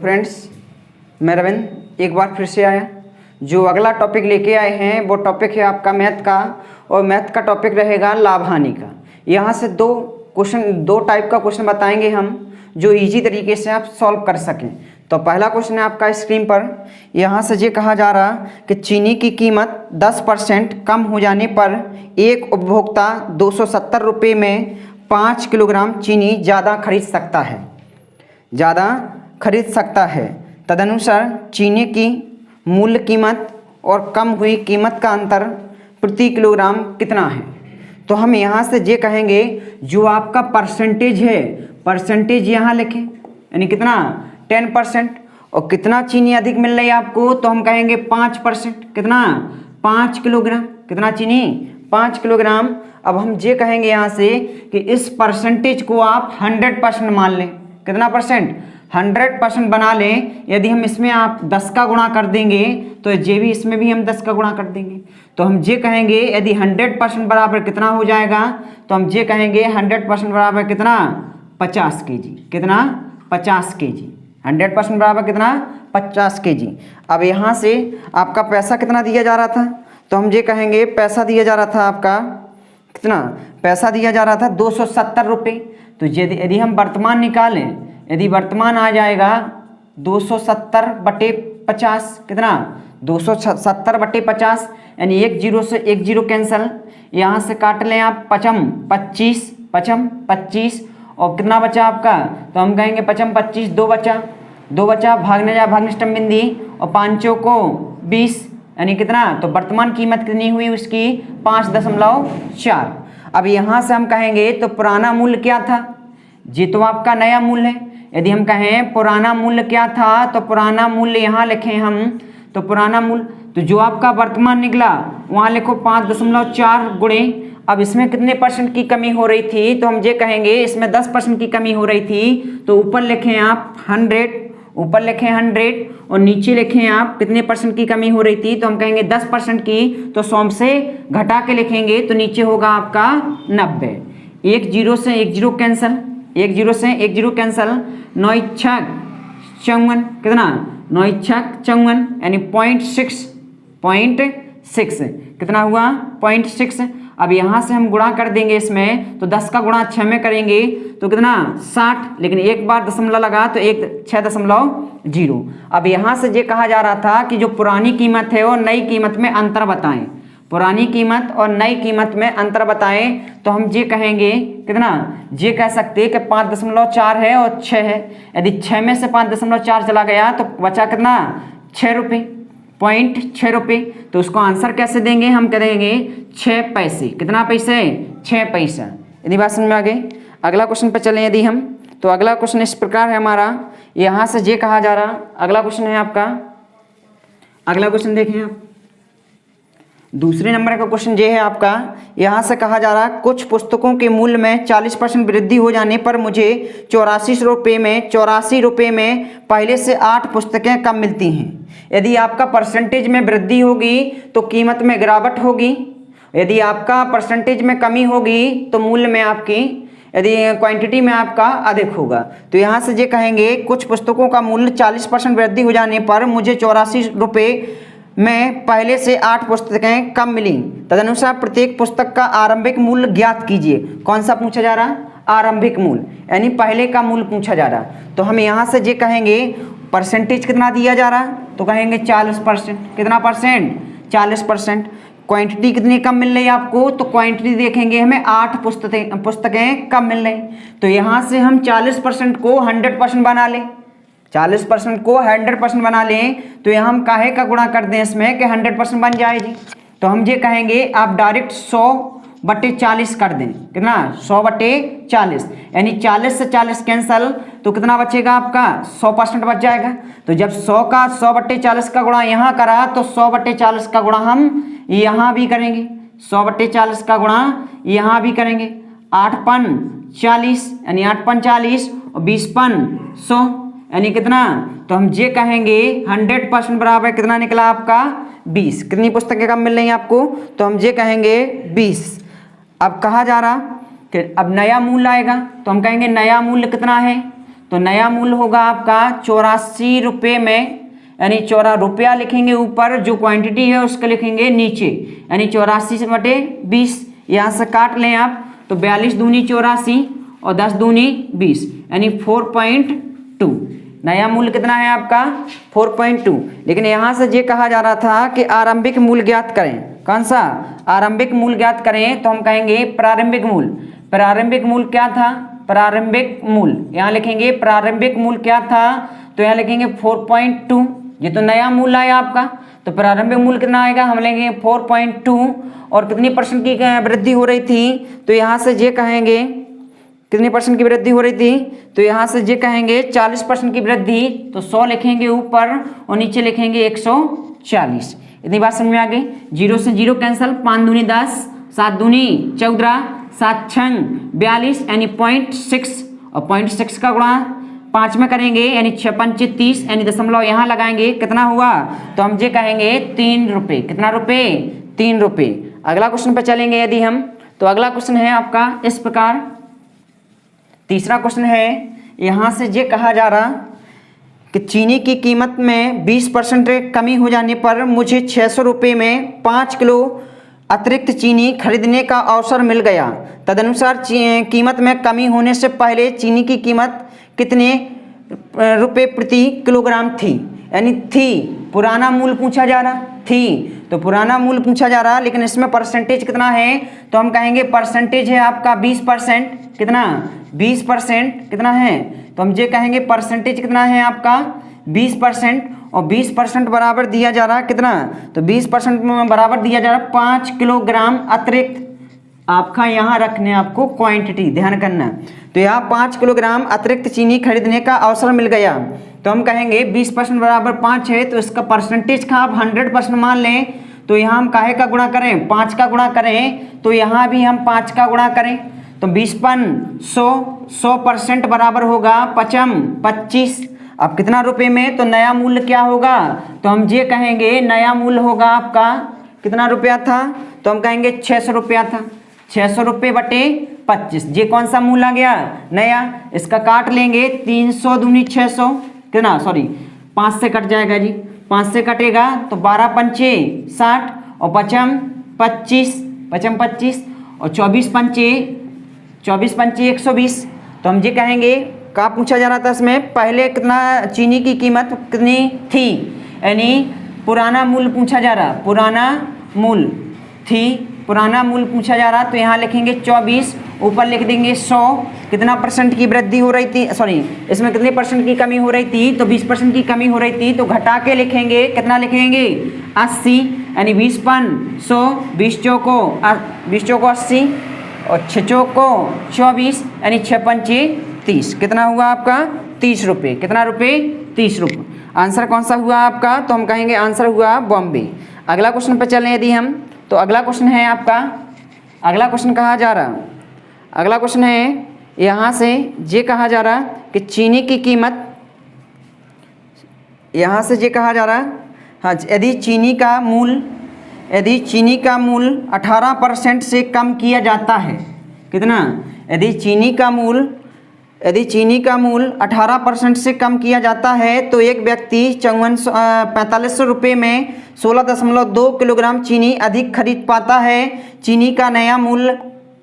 Friends, मैं रविंद्र एक बार फिर से आया। जो अगला टॉपिक लेके आए हैं वो टॉपिक है आपका मैथ का, और मैथ का टॉपिक रहेगा लाभ हानि का। यहाँ से दो टाइप का क्वेश्चन बताएंगे हम, जो इजी तरीके से आप सॉल्व कर सकें। तो पहला क्वेश्चन है आपका स्क्रीन पर। यहाँ से ये कहा जा रहा कि चीनी की कीमत 10% कम हो जाने पर एक उपभोक्ता 270 रुपये में 5 किलोग्राम चीनी ज़्यादा खरीद सकता है। तदनुसार चीनी की मूल्य कीमत और कम हुई कीमत का अंतर प्रति किलोग्राम कितना है। तो हम यहाँ से ये कहेंगे, जो आपका परसेंटेज है, परसेंटेज यहाँ लिखें, यानी कितना 10%, और कितना चीनी अधिक मिल रही है आपको, तो हम कहेंगे 5%। कितना 5 किलोग्राम, कितना चीनी 5 किलोग्राम। अब हम ये कहेंगे यहाँ से कि इस परसेंटेज को आप 100% मान लें। कितना परसेंट 100% बना लें। यदि हम इसमें आप 10 का गुणा कर देंगे तो ये भी, इसमें भी हम 10 का गुणा कर देंगे। तो हम ये कहेंगे यदि 100% बराबर कितना हो जाएगा, तो हम ये कहेंगे 100% बराबर कितना 50 kg। कितना 50 kg। 100% बराबर कितना 50 kg। अब यहाँ से आपका पैसा कितना दिया जा रहा था, तो हम ये कहेंगे पैसा दिया जा रहा था आपका, कितना पैसा दिया जा रहा था 270 रुपये। तो यदि हम वर्तमान निकालें, यदि वर्तमान आ जाएगा 270/50, कितना 270/50, यानी एक जीरो से एक जीरो कैंसिल, यहाँ से काट लें आप 25, और कितना बचा आपका, तो हम कहेंगे 25, 2 बचा, भागनिष्टम बिंदी, और 5 को 20, यानी कितना, तो वर्तमान कीमत कितनी हुई उसकी 5.4। अब यहाँ से हम कहेंगे तो पुराना मूल्य क्या था, ये तो आपका नया मूल्य है। यदि हम कहें पुराना मूल्य क्या था, तो पुराना मूल्य यहाँ लिखें हम, तो पुराना मूल्य, तो जो आपका वर्तमान निकला वहाँ लिखो 5.4 गुणे। अब इसमें कितने परसेंट की कमी हो रही थी, तो हम ये कहेंगे इसमें 10% की कमी हो रही थी। तो ऊपर लिखें आप 100, ऊपर लिखें 100, और नीचे लिखें आप कितने परसेंट की कमी हो रही थी, तो हम कहेंगे 10% की। तो 100 से घटा के लिखेंगे तो नीचे होगा आपका 90। एक जीरो से एक जीरो कैंसिल, एक जीरो से एक जीरो कैंसिल, 9 छक 54, कितना 9 छक 54, यानी 0.6, कितना हुआ 0.6। अब यहाँ से हम गुणा कर देंगे इसमें, तो 10 का गुणा 6 में करेंगे तो कितना 60, लेकिन एक बार दशमलव लगा तो 6.0। अब यहाँ से ये कहा जा रहा था कि जो पुरानी कीमत है और नई कीमत में अंतर बताएं, पुरानी कीमत और नई कीमत में अंतर बताएं। तो हम ये कहेंगे कितना, ये कह सकते हैं कि 5.4 है और 6 है। यदि 6 में से 5.4 चला गया तो बचा कितना 6 रुपये, 0.6 रुपये। तो उसको आंसर कैसे देंगे, हम करेंगे 6 पैसे। कितना पैसे 6 पैसा। यदि बात समझ में आ गई, अगला क्वेश्चन पर चलें यदि हम, तो अगला क्वेश्चन इस प्रकार है हमारा। यहाँ से ये कहा जा रहा, अगला क्वेश्चन है आपका, अगला क्वेश्चन देखें आप, दूसरे नंबर का क्वेश्चन ये है आपका। यहाँ से कहा जा रहा है कुछ पुस्तकों के मूल्य में 40% वृद्धि हो जाने पर मुझे 84 रुपये में पहले से 8 पुस्तकें कम मिलती हैं। यदि आपका परसेंटेज में वृद्धि होगी तो कीमत में गिरावट होगी, यदि आपका परसेंटेज में कमी होगी तो मूल्य में आपकी, यदि क्वांटिटी में आपका अधिक होगा। तो यहाँ से ये कहेंगे कुछ पुस्तकों का मूल्य 40% वृद्धि हो जाने पर मुझे 84 रुपये में पहले से 8 पुस्तकें कम मिली। तदनुसार प्रत्येक पुस्तक का आरंभिक मूल्य ज्ञात कीजिए। कौन सा पूछा जा रहा, आरंभिक मूल्य, यानी पहले का मूल्य पूछा जा रहा। तो हम यहाँ से ये कहेंगे परसेंटेज कितना दिया जा रहा, तो कहेंगे 40%। कितना परसेंट 40%। क्वांटिटी कितनी कम मिल रही है आपको, तो क्वांटिटी देखेंगे हमें 8 पुस्तकें कम मिल रही। तो यहाँ से हम 40% को 100% बना लें, 40% को 100% बना लें। तो यहाँ हम काहे का गुणा कर दें इसमें कि 100% बन जाएगी। तो हम ये कहेंगे आप डायरेक्ट 100/40 कर दें। कितना 100/40, यानी 40 से 40 कैंसल, तो कितना बचेगा आपका 100% बच जाएगा। तो जब 100 का 100/40 का गुणा यहाँ करा तो 100/40 का गुणा हम यहाँ भी करेंगे, 100/40 का गुणा यहाँ भी करेंगे। 8×5 40, यानी 8×5 40, और 20×5 100, यानी कितना, तो हम ये कहेंगे 100% बराबर कितना निकला आपका 20। कितनी पुस्तकें कम मिल रही हैं आपको, तो हम ये कहेंगे 20। अब कहा जा रहा कि अब नया मूल्य आएगा, तो हम कहेंगे नया मूल्य कितना है, तो नया मूल्य होगा आपका 84 रुपये में, यानी 84 रुपया लिखेंगे ऊपर, जो क्वांटिटी है उसको लिखेंगे नीचे, यानी 84 से बटे 20। यहाँ से काट लें आप तो 42 दूनी 84 और 10 दूनी 20, यानी 4.2। नया मूल्य कितना है आपका 4.2। लेकिन यहाँ से ये कहा जा रहा था कि आरंभिक मूल्य ज्ञात करें। कौन सा आरंभिक मूल्य ज्ञात करें? तो हम कहेंगे प्रारंभिक मूल्य। प्रारंभिक मूल्य क्या था? प्रारंभिक मूल्य यहाँ लिखेंगे प्रारंभिक मूल्य क्या था, तो यहाँ लिखेंगे 4.2। ये तो नया मूल्य आया आपका, तो प्रारंभिक मूल्य कितना आएगा? हम लेंगे 4.2। और कितनी परसेंट की वृद्धि हो रही थी? तो यहाँ से ये कहेंगे कितनी परसेंट की वृद्धि हो रही थी? तो यहाँ से ये कहेंगे 40% की वृद्धि, तो 100 लिखेंगे ऊपर और नीचे लिखेंगे 140। इतनी बात समझ में आ गई। 0 से 0 कैंसिल, 5 दूनी 10, 7 दूनी 14, 7 छंग 42, यानी 0.6 और 0.6 का गुणा 5 में करेंगे, यानी 6 पंचे 30, यानी दशमलव यहाँ लगाएंगे, कितना हुआ? तो हम ये कहेंगे 3 रुपये। कितना रुपये? 3 रुपये। अगला क्वेश्चन पे चलेंगे यदि हम, तो अगला क्वेश्चन है आपका इस प्रकार। तीसरा क्वेश्चन है, यहाँ से ये कहा जा रहा कि चीनी की कीमत में 20% कमी हो जाने पर मुझे 600 रुपये में 5 किलो अतिरिक्त चीनी खरीदने का अवसर मिल गया। तदनुसार कीमत में कमी होने से पहले चीनी की कीमत कितने रुपये प्रति किलोग्राम थी? यानी थी, पुराना मूल्य पूछा जा रहा, थी तो पुराना मूल्य पूछा जा रहा, लेकिन इसमें परसेंटेज कितना है? तो हम कहेंगे परसेंटेज है आपका 20%। कितना? 20%। कितना है? तो हम ये कहेंगे परसेंटेज कितना है आपका 20%। और 20% बराबर दिया जा रहा कितना? तो 20% में बराबर दिया जा रहा 5 किलोग्राम अतिरिक्त। आपका यहाँ रखने आपको क्वांटिटी ध्यान करना। तो यहाँ 5 किलोग्राम अतिरिक्त चीनी खरीदने का अवसर मिल गया। तो हम कहेंगे 20% बराबर 5 है, तो इसका परसेंटेज का आप 100% मान लें। तो यहाँ हम काहे का गुणा करें? 5 का गुणा करें, तो यहाँ भी हम 5 का गुणा करें, तो 20 100% बराबर होगा 25। अब कितना रुपए में? तो नया मूल्य क्या होगा? तो हम ये कहेंगे नया मूल्य होगा आपका कितना रुपया था? तो हम कहेंगे 600 रुपया था। 600 रुपये बटे 25, ये कौन सा मूल्य आ गया? नया। इसका काट लेंगे, 300 दूनी 600, कितना? सॉरी 5 से कट जाएगा जी, 5 से कटेगा तो 12 पंचे 60 और 55 25 और 24 पंचे 120। तो हम ये कहेंगे क्या पूछा जा रहा था इसमें? पहले कितना चीनी की कीमत कितनी थी, यानी पुराना मूल्य पूछा जा रहा, पुराना मूल्य थी, पुराना मूल्य पूछा जा रहा। तो यहाँ लिखेंगे 24, ऊपर लिख देंगे 100। कितना परसेंट की वृद्धि हो रही थी? सॉरी, इसमें कितने परसेंट की कमी हो रही थी? तो 20% की कमी हो रही थी, तो घटा के लिखेंगे, कितना लिखेंगे? 80, यानी 20 पन 100, 20 चौको 80 और 6 चौको 24, यानी 6 पंचे 30। कितना हुआ आपका? 30 रुपये। कितना रुपये? 30 रुपये। आंसर कौन सा हुआ आपका? तो हम कहेंगे आंसर हुआ बॉम्बे। अगला क्वेश्चन पर चलें यदि हम, तो अगला क्वेश्चन है आपका, अगला क्वेश्चन कहा जा रहा, अगला क्वेश्चन है यहाँ से ये कहा जा रहा कि चीनी की कीमत, यहाँ से ये कहा जा रहा, हाँ, यदि चीनी का मूल्य 18% से कम किया जाता है, कितना? यदि चीनी का मूल्य 18% से कम किया जाता है तो एक व्यक्ति 4500 रुपये में 16.2 किलोग्राम चीनी अधिक खरीद पाता है। चीनी का नया मूल्य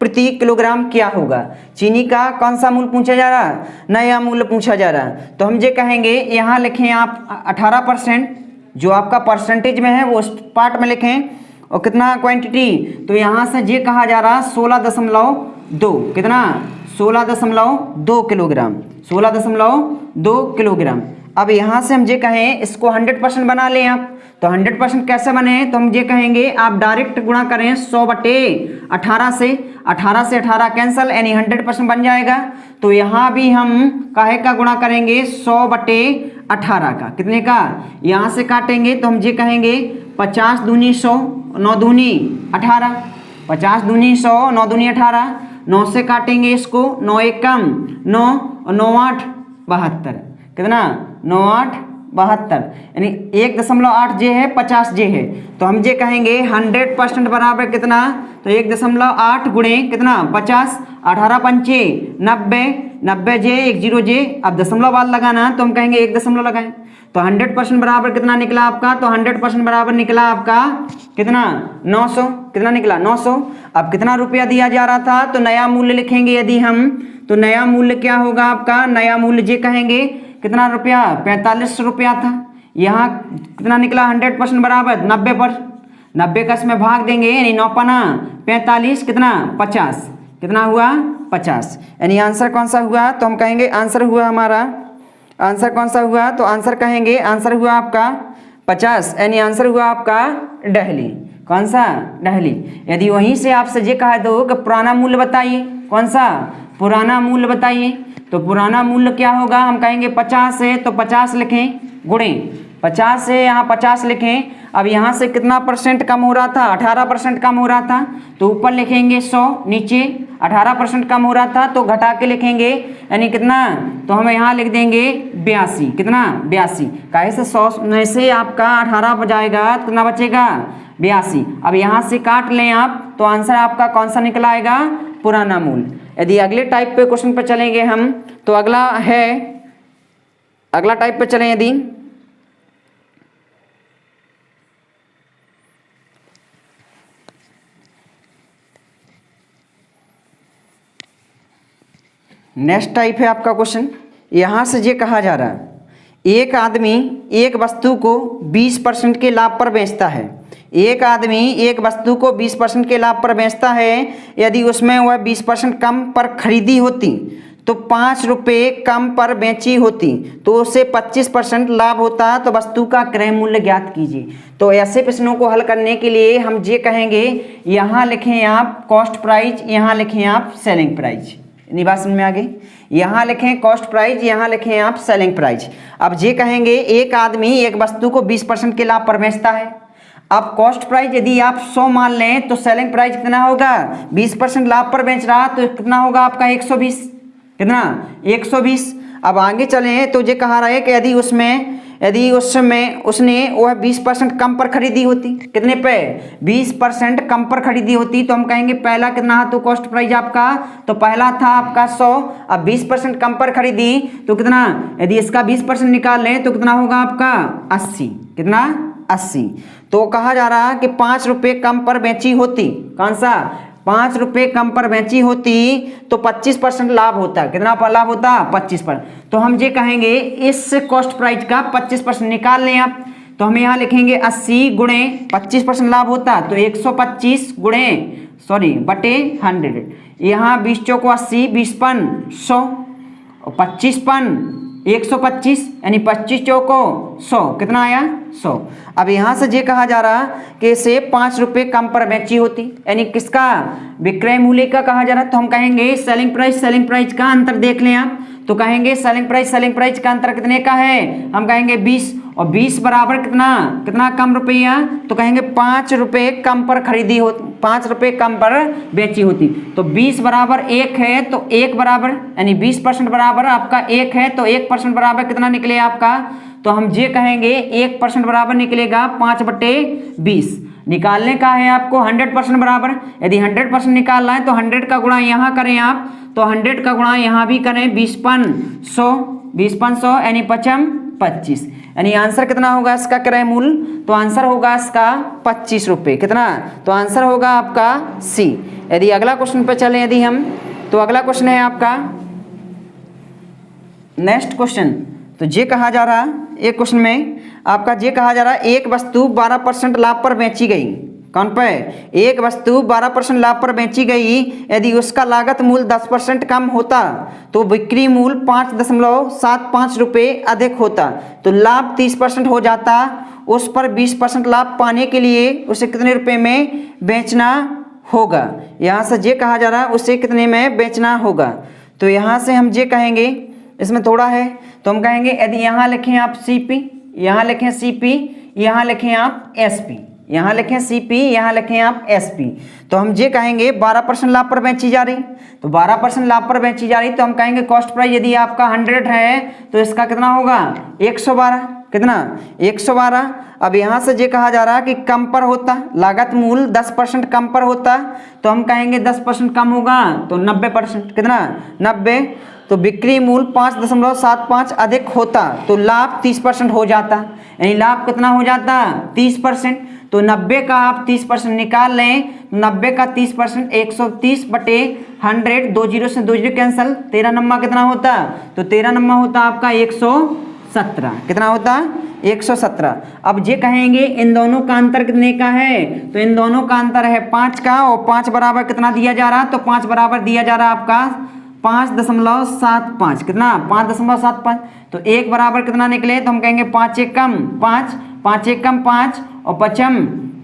प्रति किलोग्राम क्या होगा? चीनी का कौन सा मूल्य पूछा जा रहा? नया मूल्य पूछा जा रहा। तो हम ये कहेंगे, यहाँ लिखें आप 18%, जो आपका परसेंटेज में है वो उस पार्ट में लिखें, और कितना क्वांटिटी? तो यहाँ से ये कहा जा रहा 16.2, कितना? 16.2 किलोग्राम, 16.2 किलोग्राम। अब यहाँ से हम ये कहें इसको 100% बना लें आप, तो 100% कैसे बने? तो हम ये कहेंगे आप डायरेक्ट गुणा करें 100 बटे 18 से, 18 से 18 कैंसल, यानी 100% बन जाएगा। तो यहाँ भी हम काहे का गुणा करेंगे? 100 बटे 18 का। कितने का? यहाँ से काटेंगे तो हम ये कहेंगे 50 दूनी 100, 9 दूनी 18, 50 दूनी 100, 9 दूनी 18, 9 से काटेंगे इसको, 9 एक कम 9 और 9 8 72, कितना? 9 8 72, यानी 1.8 जे है 50 जे है। तो हम जे कहेंगे 100% बराबर कितना, तो 1.8 गुणे कितना 50, 18 पंचे 90, 90 जे 10 जे। अब दशमलव बाद लगाना तो हम कहेंगे 1 दशमलव लगाएं। तो 100% बराबर कितना निकला आपका, तो 100% बराबर निकला आपका कितना 900, कितना निकला 900। अब कितना रुपया दिया जा रहा था, तो नया मूल्य लिखेंगे यदि हम, तो नया मूल्य क्या होगा आपका, नया मूल्य जे कहेंगे कितना रुपया 45 रुपया था। यहाँ कितना निकला 100% बराबर 90 पर, 90 का इसमें भाग देंगे यानी 9 पना 45 कितना 50, कितना हुआ 50। यानी आंसर कौन सा हुआ, तो हम कहेंगे आंसर हुआ हमारा, आंसर कौन सा हुआ, तो आंसर कहेंगे आंसर हुआ आपका 50, यानी आंसर हुआ आपका डहली। कौन सा, डहली। यदि वहीं से आपसे ये कहा दो कि पुराना मूल्य बताइए, कौन सा पुराना मूल्य बताइए, तो पुराना मूल्य क्या होगा, हम कहेंगे 50 है तो 50 लिखें गुणे 50 है, यहाँ 50 लिखें। अब यहाँ से कितना परसेंट कम हो रहा था, 18% कम हो रहा था, तो ऊपर लिखेंगे 100, नीचे 18% कम हो रहा था तो घटा के लिखेंगे यानी कितना, तो हम यहाँ लिख देंगे 82, कितना 82। काहे से 100 में से आपका 18 बजाएगा तो कितना बचेगा 82। अब यहाँ से काट लें आप तो आंसर आपका कौन सा निकल आएगा, पुराना मूल्य। यदि अगले टाइप पे क्वेश्चन पे चलेंगे हम, तो अगला है, अगला टाइप पे चलें यदि, नेक्स्ट टाइप है आपका क्वेश्चन। यहाँ से ये कहा जा रहा है एक आदमी एक वस्तु को 20% के लाभ पर बेचता है, एक आदमी एक वस्तु को 20% के लाभ पर बेचता है। यदि उसमें वह 20% कम पर खरीदी होती तो 5 रुपये कम पर बेची होती तो उसे 25% लाभ होता, तो वस्तु का क्रय मूल्य ज्ञात कीजिए। तो ऐसे प्रश्नों को हल करने के लिए हम ये कहेंगे, यहाँ लिखें आप कॉस्ट प्राइस, यहाँ लिखें आप सेलिंग प्राइस। बात समझ में आ गई, यहाँ लिखें कॉस्ट प्राइस, यहाँ लिखें आप सेलिंग प्राइस। अब ये कहेंगे एक आदमी एक वस्तु को 20% के लाभ पर बेचता है। अब कॉस्ट प्राइस यदि आप 100 मान लें तो सेलिंग प्राइस कितना होगा, 20% लाभ पर बेच रहा तो कितना होगा आपका 120, कितना 120। अब आगे चलें तो ये कहा रहा है कि यदि उसमें उसने वह 20% कम पर खरीदी होती, कितने पे 20% कम पर खरीदी होती, तो हम कहेंगे पहला कितना तो कॉस्ट प्राइस आपका, तो पहला था आपका 100, अब 20% कम पर खरीदी तो कितना, यदि इसका 20% निकाल लें तो कितना होगा आपका 80, कितना 80। तो कहा जा रहा है कि 5 रुपये कम पर बेची होती, कौन सा 5 रुपये कम पर बेची होती तो 25% लाभ होता, कितना पर लाभ होता 25%। तो हम ये कहेंगे इस कॉस्ट प्राइस का 25% निकाल लें आप, तो हम यहाँ लिखेंगे 80 गुणे 25% लाभ होता तो 125 गुणे बटे 100। यहाँ 20 चौको 80, 20 पन 100 और 25 पन 125, यानी 25 चौको 100, कितना आया 100। अब यहाँ से ये कहा जा रहा कि इसे 5 रुपये कम पर बेची होती, यानी किसका विक्रय मूल्य का कहा जा रहा है, तो हम कहेंगे सेलिंग प्राइस का अंतर देख लें आप, तो कहेंगे सेलिंग प्राइस का अंतर कितने का है, हम कहेंगे 20, और 20 बराबर कितना कम रुपया, तो कहेंगे 5 रुपये कम पर खरीदी हो, 5 रुपये कम पर बेची होती। तो 20 बराबर 1 है तो 1 बराबर, यानी 20% बराबर आपका 1 है तो 1% बराबर कितना निकले आपका, तो हम ये कहेंगे 1% बराबर निकलेगा 5/20। निकालने का है आपको 100% बराबर, यदि 100% निकालना है तो 100 का गुणा यहाँ करें आप, तो 100 का गुणा यहाँ भी करें, 20 पन 100, 20 पन 100 यानी 5 25, यानी आंसर कितना होगा इसका क्रय मूल्य, तो आंसर होगा इसका 25 रुपये, कितना, तो आंसर होगा आपका सी। यदि अगला क्वेश्चन पे चलें यदि हम, तो अगला क्वेश्चन है आपका नेक्स्ट क्वेश्चन। तो ये कहा जा रहा एक क्वेश्चन में आपका ये कहा जा रहा है एक वस्तु 12% लाभ पर बेची गई, कौन पे, एक वस्तु 12% लाभ पर बेची गई, यदि उसका लागत मूल्य 10% कम होता तो बिक्री मूल्य 5.75 रुपये अधिक होता, तो लाभ 30% हो जाता। उस पर 20% लाभ पाने के लिए उसे कितने रुपए में बेचना होगा, यहाँ से ये कहा जा रहा है उसे कितने में बेचना होगा। तो यहाँ से हम ये कहेंगे, इसमें थोड़ा है तो हम कहेंगे यदि यहाँ लिखें आप CP, यहाँ लिखें CP, यहाँ लिखें आप SP, यहाँ लिखें CP, यहाँ लिखें आप SP, तो हम ये कहेंगे 12% लाभ पर बेची जा रही, तो 12% लाभ पर बेची जा रही तो हम कहेंगे कॉस्ट प्राइस यदि आपका 100 है तो इसका कितना होगा 112, कितना 112। अब यहाँ से ये कहा जा रहा है कि कम पर होता, लागत मूल 10% कम पर होता, तो हम कहेंगे 10% कम होगा तो 90%, कितना 90। तो बिक्री मूल 5.75 अधिक होता तो लाभ 30% हो जाता, यानी लाभ कितना हो जाता 30%। तो 90 का आप 30% निकाल लें, 90 का 30% 130/100, 2 जीरो से 2 जीरो कैंसिल, 13 नम्मा कितना होता, तो 13 नम्मा होता आपका 117, कितना होता 117। अब ये कहेंगे इन दोनों का अंतर कितने का है, तो इन दोनों का अंतर है 5 का, और 5 बराबर कितना दिया जा रहा, तो 5 बराबर दिया जा रहा आपका 5.75, कितना 5.75। तो 1 बराबर कितना निकले, तो हम कहेंगे 5 एक कम 5, 5 एक कम 5 और 5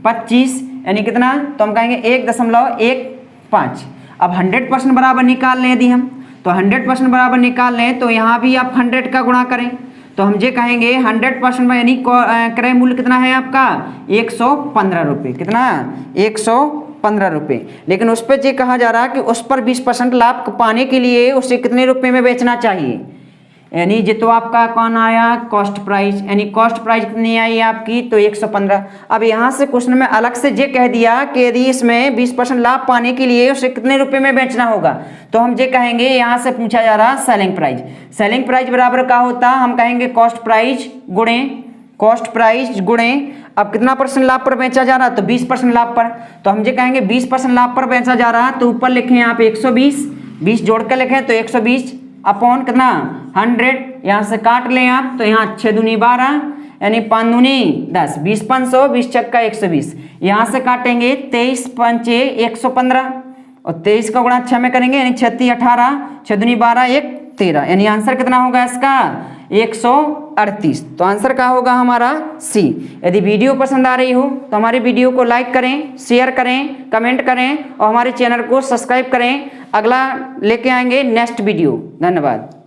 25, यानी कितना, तो हम कहेंगे 1.15। अब 100% बराबर निकाल लें यदि हम, तो 100% बराबर निकाल लें तो यहाँ भी आप 100 का गुणा करें, तो हम ये कहेंगे 100% में यानी क्रय मूल्य कितना है आपका 115 रुपये, कितना 115 रुपये। लेकिन उस पर ये कहा जा रहा है कि उस पर 20% लाभ पाने के लिए उसे कितने रुपए में बेचना चाहिए, यानी ये तो आपका कौन आया कॉस्ट प्राइस, यानी कॉस्ट प्राइस कितनी आई आपकी, तो 115। अब यहाँ से क्वेश्चन में अलग से ये कह दिया कि यदि इसमें 20% लाभ पाने के लिए उसे कितने रुपए में बेचना होगा, तो हम ये कहेंगे यहाँ से पूछा जा रहा सेलिंग प्राइस। सेलिंग प्राइस बराबर क्या होता, हम कहेंगे कॉस्ट प्राइस गुणे अब कितना % लाभ पर बेचा जा रहा, तो 20% लाभ पर, तो हम ये कहेंगे 20% लाभ पर बेचा जा रहा, तो ऊपर लिखें आप 120, 20 जोड़ कर लिखें तो 120 अपॉन कितना 100, यहाँ से काट लें आप, तो यहाँ 6 दूनी 12, यानी 5 दूनी 10, 20 500, 20 छक्का 120, यहाँ से काटेंगे 23 5 115, और 23 का गुणा 6 में करेंगे, यानी 36 18, 6 दूनी 12 1 13, यानी आंसर कितना होगा इसका 138। तो आंसर क्या होगा हमारा सी। यदि वीडियो पसंद आ रही हो तो हमारी वीडियो को लाइक करें, शेयर करें, कमेंट करें और हमारे चैनल को सब्सक्राइब करें। अगला लेके आएंगे नेक्स्ट वीडियो। धन्यवाद।